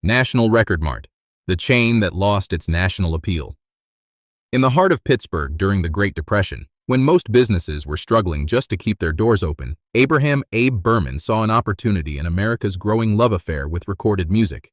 National Record Mart, the chain that lost its national appeal. In the heart of Pittsburgh during the Great Depression, when most businesses were struggling just to keep their doors open, Abraham "Abe" Berman saw an opportunity in America's growing love affair with recorded music.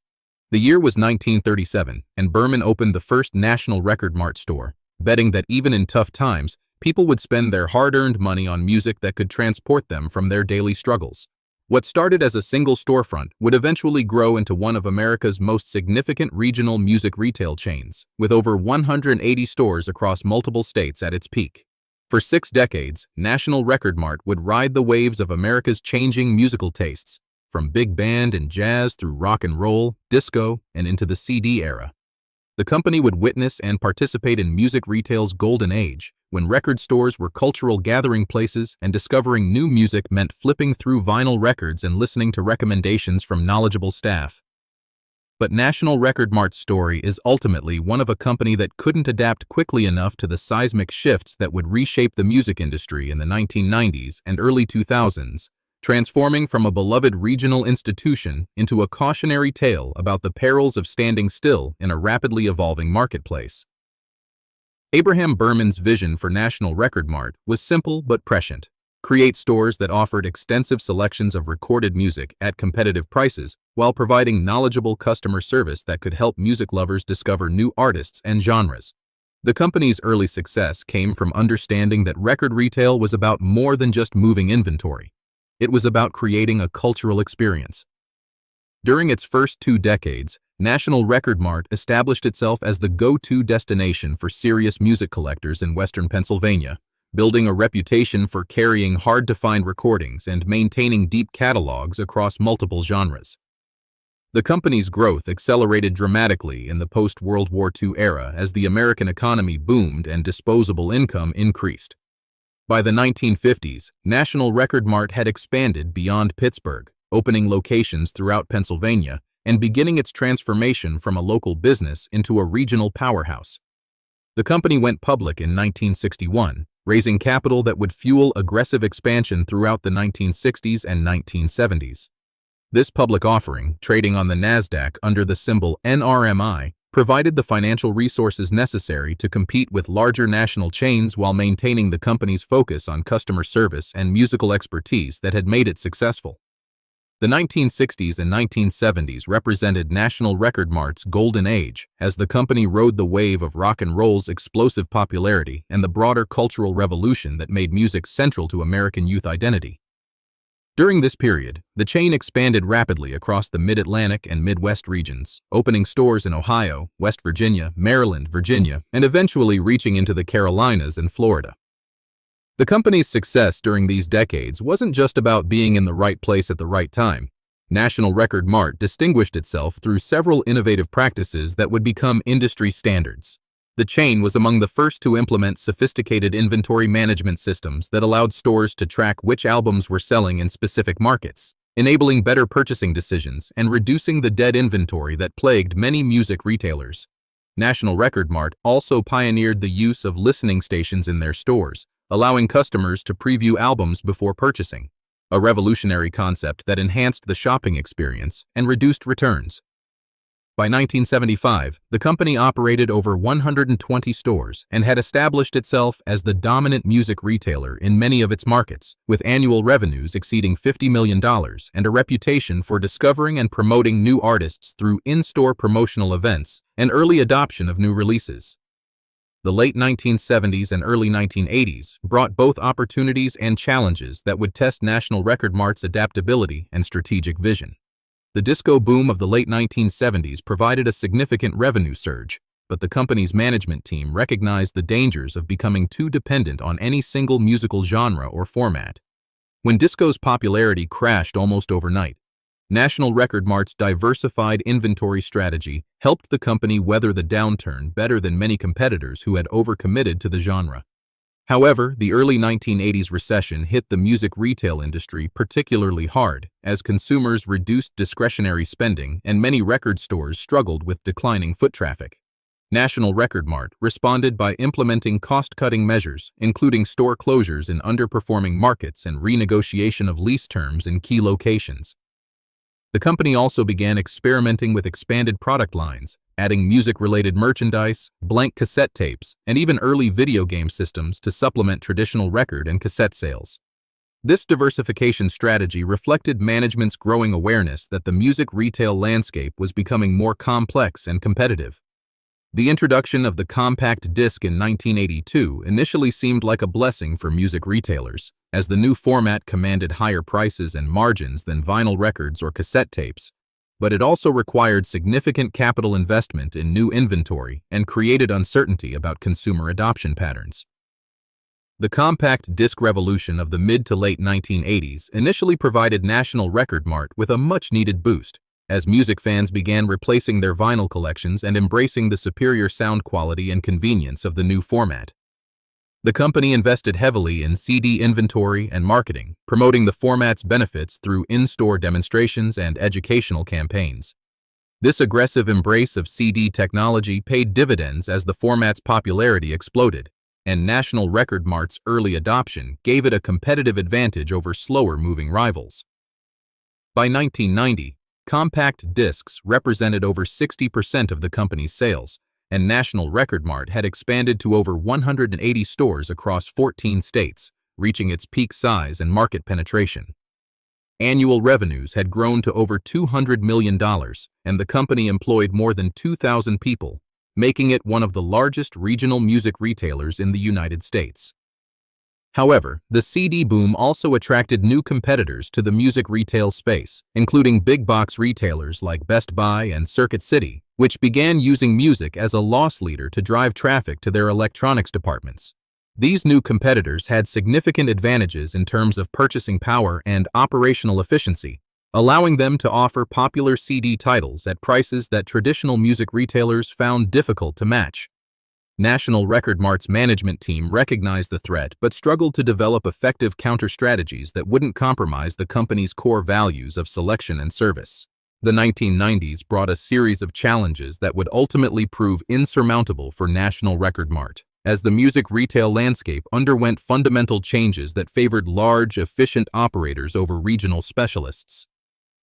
The year was 1937, and Berman opened the first National Record Mart store, betting that even in tough times, people would spend their hard-earned money on music that could transport them from their daily struggles. What started as a single storefront would eventually grow into one of America's most significant regional music retail chains, with over 180 stores across multiple states at its peak. For 6 decades, National Record Mart would ride the waves of America's changing musical tastes, from big band and jazz through rock and roll, disco, and into the CD era. The company would witness and participate in music retail's golden age, when record stores were cultural gathering places and discovering new music meant flipping through vinyl records and listening to recommendations from knowledgeable staff. But National Record Mart's story is ultimately one of a company that couldn't adapt quickly enough to the seismic shifts that would reshape the music industry in the 1990s and early 2000s, transforming from a beloved regional institution into a cautionary tale about the perils of standing still in a rapidly evolving marketplace. Abraham Berman's vision for National Record Mart was simple but prescient: create stores that offered extensive selections of recorded music at competitive prices while providing knowledgeable customer service that could help music lovers discover new artists and genres. The company's early success came from understanding that record retail was about more than just moving inventory. It was about creating a cultural experience. During its first 2 decades, National Record Mart established itself as the go-to destination for serious music collectors in Western Pennsylvania, building a reputation for carrying hard-to-find recordings and maintaining deep catalogs across multiple genres. The company's growth accelerated dramatically in the post-World War II era as the American economy boomed and disposable income increased. By the 1950s, National Record Mart had expanded beyond Pittsburgh, opening locations throughout Pennsylvania and beginning its transformation from a local business into a regional powerhouse. The company went public in 1961, raising capital that would fuel aggressive expansion throughout the 1960s and 1970s. This public offering, trading on the NASDAQ under the symbol NRMI, provided the financial resources necessary to compete with larger national chains while maintaining the company's focus on customer service and musical expertise that had made it successful. The 1960s and 1970s represented National Record Mart's golden age as the company rode the wave of rock and roll's explosive popularity and the broader cultural revolution that made music central to American youth identity. During this period, the chain expanded rapidly across the Mid-Atlantic and Midwest regions, opening stores in Ohio, West Virginia, Maryland, Virginia, and eventually reaching into the Carolinas and Florida. The company's success during these decades wasn't just about being in the right place at the right time. National Record Mart distinguished itself through several innovative practices that would become industry standards. The chain was among the first to implement sophisticated inventory management systems that allowed stores to track which albums were selling in specific markets, enabling better purchasing decisions and reducing the dead inventory that plagued many music retailers. National Record Mart also pioneered the use of listening stations in their stores, allowing customers to preview albums before purchasing, a revolutionary concept that enhanced the shopping experience and reduced returns. By 1975, the company operated over 120 stores and had established itself as the dominant music retailer in many of its markets, with annual revenues exceeding $50 million and a reputation for discovering and promoting new artists through in-store promotional events and early adoption of new releases. The late 1970s and early 1980s brought both opportunities and challenges that would test National Record Mart's adaptability and strategic vision. The disco boom of the late 1970s provided a significant revenue surge, but the company's management team recognized the dangers of becoming too dependent on any single musical genre or format. When disco's popularity crashed almost overnight, National Record Mart's diversified inventory strategy helped the company weather the downturn better than many competitors who had overcommitted to the genre. However, the early 1980s recession hit the music retail industry particularly hard as consumers reduced discretionary spending and many record stores struggled with declining foot traffic. National Record Mart responded by implementing cost-cutting measures, including store closures in underperforming markets and renegotiation of lease terms in key locations. The company also began experimenting with expanded product lines, adding music-related merchandise, blank cassette tapes, and even early video game systems to supplement traditional record and cassette sales. This diversification strategy reflected management's growing awareness that the music retail landscape was becoming more complex and competitive. The introduction of the compact disc in 1982 initially seemed like a blessing for music retailers, as the new format commanded higher prices and margins than vinyl records or cassette tapes, but it also required significant capital investment in new inventory and created uncertainty about consumer adoption patterns. The compact disc revolution of the mid to late 1980s initially provided National Record Mart with a much-needed boost, as music fans began replacing their vinyl collections and embracing the superior sound quality and convenience of the new format. The company invested heavily in CD inventory and marketing, promoting the format's benefits through in-store demonstrations and educational campaigns. This aggressive embrace of CD technology paid dividends as the format's popularity exploded, and National Record Mart's early adoption gave it a competitive advantage over slower-moving rivals. By 1990, compact discs represented over 60% of the company's sales, and National Record Mart had expanded to over 180 stores across 14 states, reaching its peak size and market penetration. Annual revenues had grown to over $200 million, and the company employed more than 2,000 people, making it one of the largest regional music retailers in the United States. However, the CD boom also attracted new competitors to the music retail space, including big-box retailers like Best Buy and Circuit City, which began using music as a loss leader to drive traffic to their electronics departments. These new competitors had significant advantages in terms of purchasing power and operational efficiency, allowing them to offer popular CD titles at prices that traditional music retailers found difficult to match. National Record Mart's management team recognized the threat but struggled to develop effective counter-strategies that wouldn't compromise the company's core values of selection and service. The 1990s brought a series of challenges that would ultimately prove insurmountable for National Record Mart, as the music retail landscape underwent fundamental changes that favored large, efficient operators over regional specialists.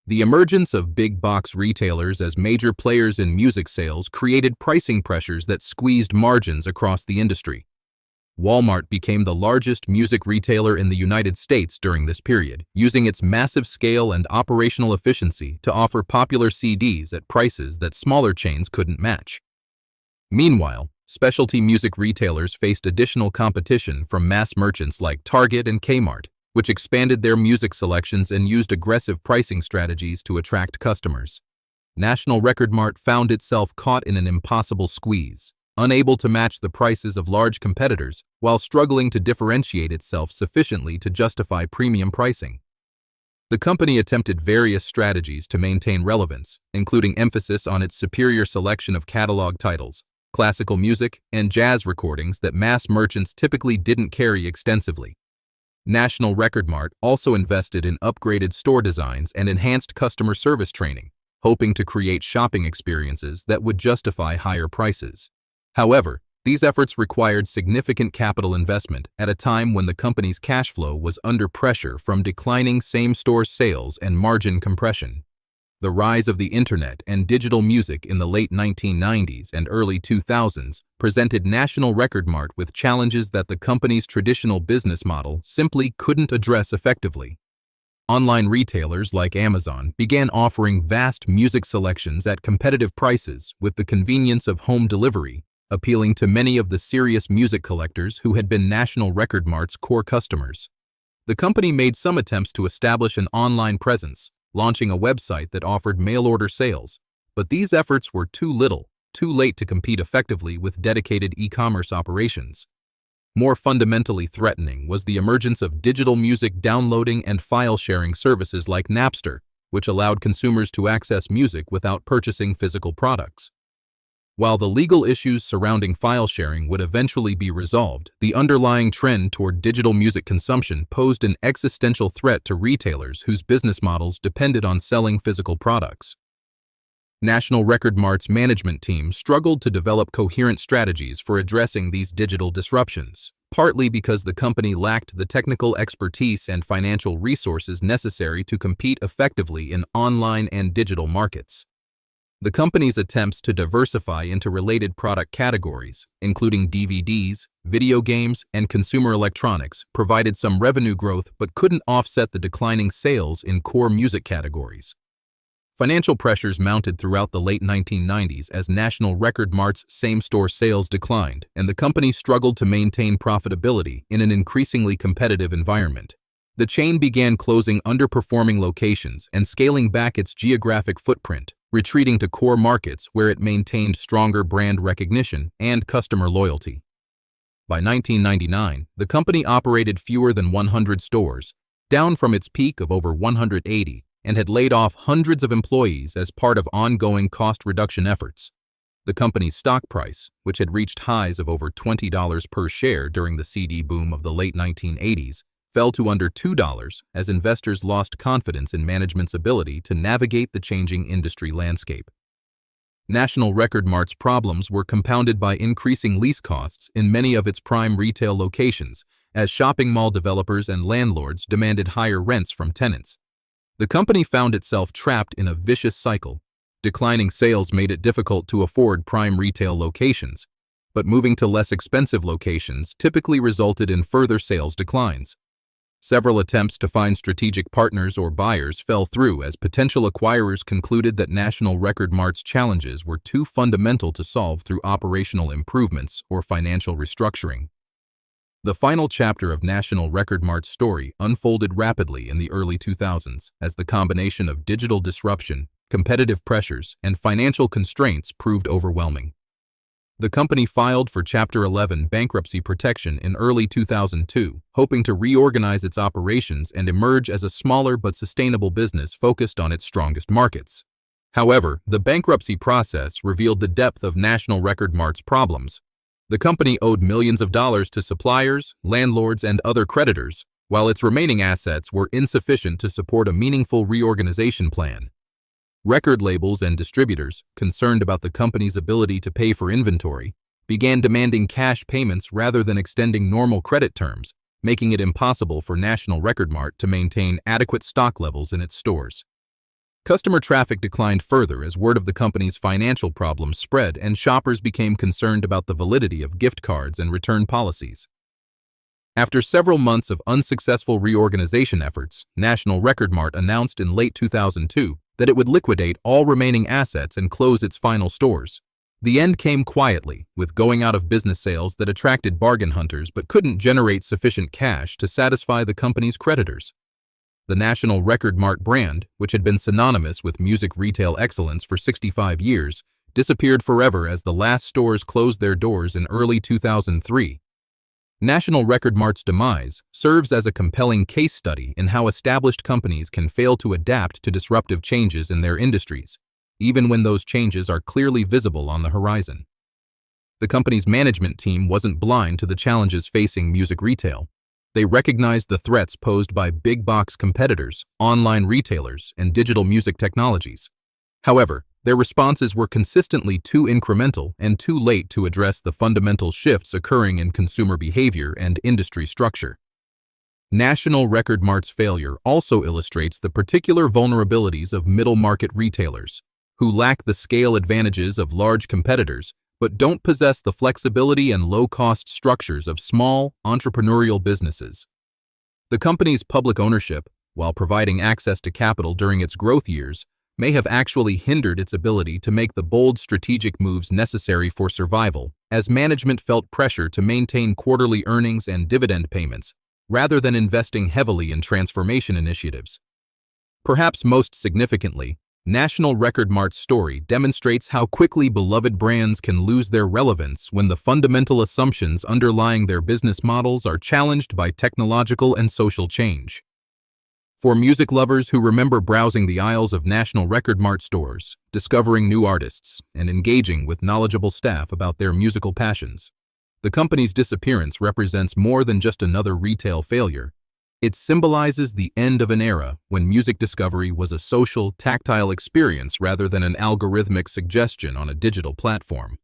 The emergence of big-box retailers as major players in music sales created pricing pressures that squeezed margins across the industry. Walmart became the largest music retailer in the United States during this period, using its massive scale and operational efficiency to offer popular CDs at prices that smaller chains couldn't match. Meanwhile, specialty music retailers faced additional competition from mass merchants like Target and Kmart, which expanded their music selections and used aggressive pricing strategies to attract customers. National Record Mart found itself caught in an impossible squeeze, unable to match the prices of large competitors while struggling to differentiate itself sufficiently to justify premium pricing. The company attempted various strategies to maintain relevance, including emphasis on its superior selection of catalog titles, classical music, and jazz recordings that mass merchants typically didn't carry extensively. National Record Mart also invested in upgraded store designs and enhanced customer service training, hoping to create shopping experiences that would justify higher prices. However, these efforts required significant capital investment at a time when the company's cash flow was under pressure from declining same-store sales and margin compression. The rise of the internet and digital music in the late 1990s and early 2000s presented National Record Mart with challenges that the company's traditional business model simply couldn't address effectively. Online retailers like Amazon began offering vast music selections at competitive prices with the convenience of home delivery, appealing to many of the serious music collectors who had been National Record Mart's core customers. The company made some attempts to establish an online presence, launching a website that offered mail-order sales, but these efforts were too late to compete effectively with dedicated e-commerce operations. More fundamentally threatening was the emergence of digital music downloading and file-sharing services like Napster, which allowed consumers to access music without purchasing physical products. While the legal issues surrounding file sharing would eventually be resolved, the underlying trend toward digital music consumption posed an existential threat to retailers whose business models depended on selling physical products. National Record Mart's management team struggled to develop coherent strategies for addressing these digital disruptions, partly because the company lacked the technical expertise and financial resources necessary to compete effectively in online and digital markets. The company's attempts to diversify into related product categories, including DVDs, video games, and consumer electronics, provided some revenue growth but couldn't offset the declining sales in core music categories. Financial pressures mounted throughout the late 1990s as National Record Mart's same-store sales declined, and the company struggled to maintain profitability in an increasingly competitive environment. The chain began closing underperforming locations and scaling back its geographic footprint, retreating to core markets where it maintained stronger brand recognition and customer loyalty. By 1999, the company operated fewer than 100 stores, down from its peak of over 180, and had laid off hundreds of employees as part of ongoing cost reduction efforts. The company's stock price, which had reached highs of over $20 per share during the CD boom of the late 1980s, fell to under $2 as investors lost confidence in management's ability to navigate the changing industry landscape. National Record Mart's problems were compounded by increasing lease costs in many of its prime retail locations, as shopping mall developers and landlords demanded higher rents from tenants. The company found itself trapped in a vicious cycle. Declining sales made it difficult to afford prime retail locations, but moving to less expensive locations typically resulted in further sales declines. Several attempts to find strategic partners or buyers fell through as potential acquirers concluded that National Record Mart's challenges were too fundamental to solve through operational improvements or financial restructuring. The final chapter of National Record Mart's story unfolded rapidly in the early 2000s as the combination of digital disruption, competitive pressures, and financial constraints proved overwhelming. The company filed for Chapter 11 bankruptcy protection in early 2002, hoping to reorganize its operations and emerge as a smaller but sustainable business focused on its strongest markets. However, the bankruptcy process revealed the depth of National Record Mart's problems. The company owed millions of dollars to suppliers, landlords, and other creditors, while its remaining assets were insufficient to support a meaningful reorganization plan. Record labels and distributors, concerned about the company's ability to pay for inventory, began demanding cash payments rather than extending normal credit terms, making it impossible for National Record Mart to maintain adequate stock levels in its stores. Customer traffic declined further as word of the company's financial problems spread and shoppers became concerned about the validity of gift cards and return policies. After several months of unsuccessful reorganization efforts, National Record Mart announced in late 2002 that it would liquidate all remaining assets and close its final stores. The end came quietly, with going out of business sales that attracted bargain hunters but couldn't generate sufficient cash to satisfy the company's creditors. The National Record Mart brand, which had been synonymous with music retail excellence for 65 years, disappeared forever as the last stores closed their doors in early 2003. National Record Mart's demise serves as a compelling case study in how established companies can fail to adapt to disruptive changes in their industries, even when those changes are clearly visible on the horizon. The company's management team wasn't blind to the challenges facing music retail. They recognized the threats posed by big-box competitors, online retailers, and digital music technologies. However, their responses were consistently too incremental and too late to address the fundamental shifts occurring in consumer behavior and industry structure. National Record Mart's failure also illustrates the particular vulnerabilities of middle-market retailers, who lack the scale advantages of large competitors but don't possess the flexibility and low-cost structures of small, entrepreneurial businesses. The company's public ownership, while providing access to capital during its growth years, may have actually hindered its ability to make the bold strategic moves necessary for survival, as management felt pressure to maintain quarterly earnings and dividend payments, rather than investing heavily in transformation initiatives. Perhaps most significantly, National Record Mart's story demonstrates how quickly beloved brands can lose their relevance when the fundamental assumptions underlying their business models are challenged by technological and social change. For music lovers who remember browsing the aisles of National Record Mart stores, discovering new artists, and engaging with knowledgeable staff about their musical passions, the company's disappearance represents more than just another retail failure. It symbolizes the end of an era when music discovery was a social, tactile experience rather than an algorithmic suggestion on a digital platform.